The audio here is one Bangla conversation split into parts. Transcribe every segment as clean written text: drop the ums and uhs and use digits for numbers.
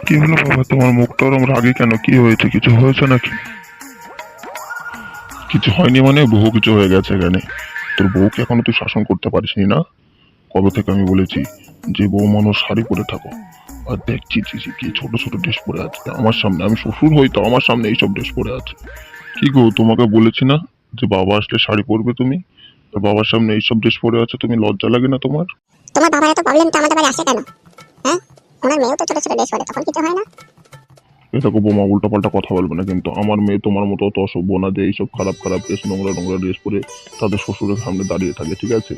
কি হলো বাবা, তোমার মুখটা ওরম রাগে কেন? কি হয়েছে? কিছু হয়েছে নাকি? কিছু হয়নি মানে বহু কিছু হয়ে গেছে এখানে। তোর বউকে এখনো তুই শাসন করতে পারিসনি না? কবে থেকে আমি বলেছি যে বউ মানুষ শাড়ি পরে থাকো, আর দেখছি কি ছোট ছোট ড্রেস পরে আছে আমার সামনে। আমি শ্বশুর হই তো আমার সামনে এইসব ড্রেস পরে আছে। কি গো, তোমাকে বলেছি না যে বাবা আসলে শাড়ি পরবে তুমি? তো বাবার সামনে এইসব ড্রেস পরে আছে, তুমি লজ্জা লাগে না তোমার? তোমার বাবার এত প্রবলেম তো আমাদের বাড়ি আসে কেন? হ্যাঁ, ওনার মেয়েও তো ছোট ছোট ড্রেস পরে, তখন কিছু হয় না? এটা বোমা, উল্টাপাল্টা কথা বলবে না কিন্তু। আমার মেয়ে তোমার মতো অত অসভ্য না যে এইসব খারাপ খারাপ ড্রেস, নোংরা নোংরা ড্রেস পরে তাদের শ্বশুরের সামনে দাঁড়িয়ে থাকে, ঠিক আছে?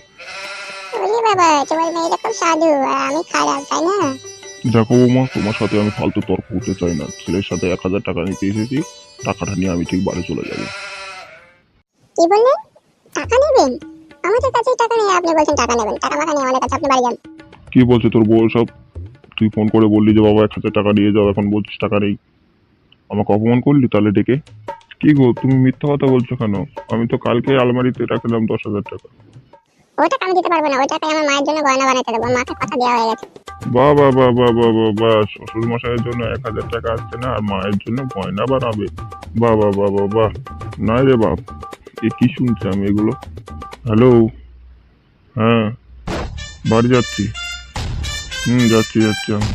ওরে বাবা, তোমার মেয়েটা খুব সাধু আর আমি খারাপ, তাই না? দেখো বৌমা, তোমার সাথে আমি ফালতু তর্ক করতে চাই না। ছেলের সাথে 1,000 টাকা নিতে এসেছি, টাকাটা নিয়ে আমি ঠিক বাড়ি চলে যাবো। কি বললেন? টাকা নেবেন? আমাদের কাছেই টাকা নেই, আপনি বলছেন টাকা নেবেন? টাকা মাখা নেই আমাদের কাছে, আপনি বাড়ি যান। কি বলছে তোর বউ সব? তুই ফোন করে বললি যে বাবা 1,000 টাকা নিয়ে যাও, এখন বলছিস টাকা নেই। আমাকে অপমান করলি তাহলে ডেকে? কি গো, তুমি মিথ্যা কথা বলছো কেন? আমি তো কালকে আলমারিতে রাখলাম 10,000 টাকা। ওই টাকা আমি দিতে পারবো না, ওই টাকায় আমার মায়ের জন্য গয়না বানাতে দেবো, মাকে কথা দেওয়া হয়ে গেছে। বাহ বাহ বাহ বাহ বাহ বাহ বাহ, শ্বশুর মশাইয়ের জন্য 1,000 টাকা আসছে না, আর মায়ের জন্য গয়না বানাবে? বাহ বাহ বাহ বাহ বাহ। নাই রে বাপ, এ কি শুনছি আমি এগুলো? হ্যালো। হ্যাঁ, বাড়ি যাচ্ছি। যাচ্ছি যাচ্ছি আমি।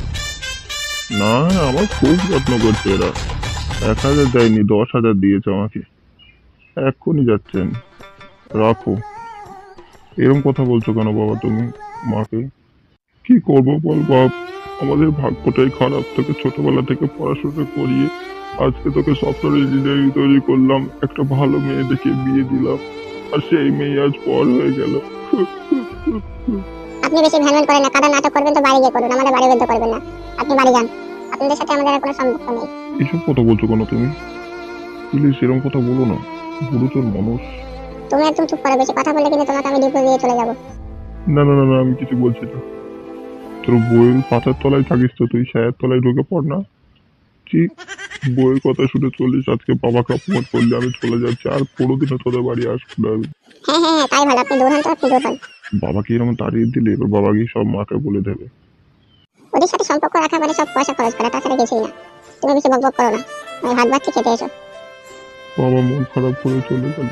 না, আমার খুব যত্ন করছে এরা। 1,000 দেয়নি, 10,000 দিয়েছে আমাকে। এক্ষুনি যাচ্ছেন, রাখো। এরকম কথা বলছো কেন বাবা তুমি মাকে? কি করবো বল বাপ, আমাদের ভাগ্যটাই খারাপ। তোকে ছোটবেলা থেকে পড়াশোনা করিয়ে আজকে তোকে সফটওয়্যার ইঞ্জিনিয়ারিং তৈরি করলাম, একটা ভালো মেয়ে দেখে বিয়ে দিলাম, আর সেই মেয়ে আজ পর হয়ে গেল। আপনি বেশি ভ্যানম্যান করেন না, কাদা নাটক করবেন তো বাড়ি গিয়ে করুন, আমাদের বাড়ি বেঁধে করবেন না। আপনি বাড়ি যান, আপনাদের সাথে আমাদের আর কোনো সম্পর্ক নেই। এসব কথা বলছো কেন তুমি? প্লিজ এরকম কথা বলো না, গুরুতর মানুষ। তুমি একদম চুপ করো, বেশি কথা বললে কিন্তু তোমাকে আমি ডিভোর্স দিয়ে চলে যাবো। না না না না, আমি কিছু বলছি না। তোর বইয়ের পাতার তলায় থাকিস তো, তুই ছায়ের তলায় ঢুকে পড় না। ঠিক, বইয়ের কথা শুনে চলিস, আজকে বাবাকে অপমান করলে আমি চলে যাচ্ছি, আর কোনোদিনও তোদের বাড়ি আসবো না আমি। হ্যাঁ হ্যাঁ হ্যাঁ, তাই ভালো, আপনি দূর হন তো, আপনি দূর হন। বাবাকে এরকম তাড়িয়ে দিলে এবার বাবা গিয়ে সব মাকে বলে দেবে। ওদের সাথে সম্পর্ক রাখা মানে সব পয়সা খরচ করা, তাছাড়া কিছুই না। তুমি বেশি বকবক করো না, আমি ভাত ভাত খেতে এসো। বাবা মন খারাপ করে চলে গেল।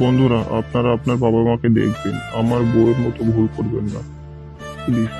বন্ধুরা, আপনারা আপনার বাবা মাকে দেখবেন, আমার বউয়ের মতো ভুল করবেন না প্লিজ।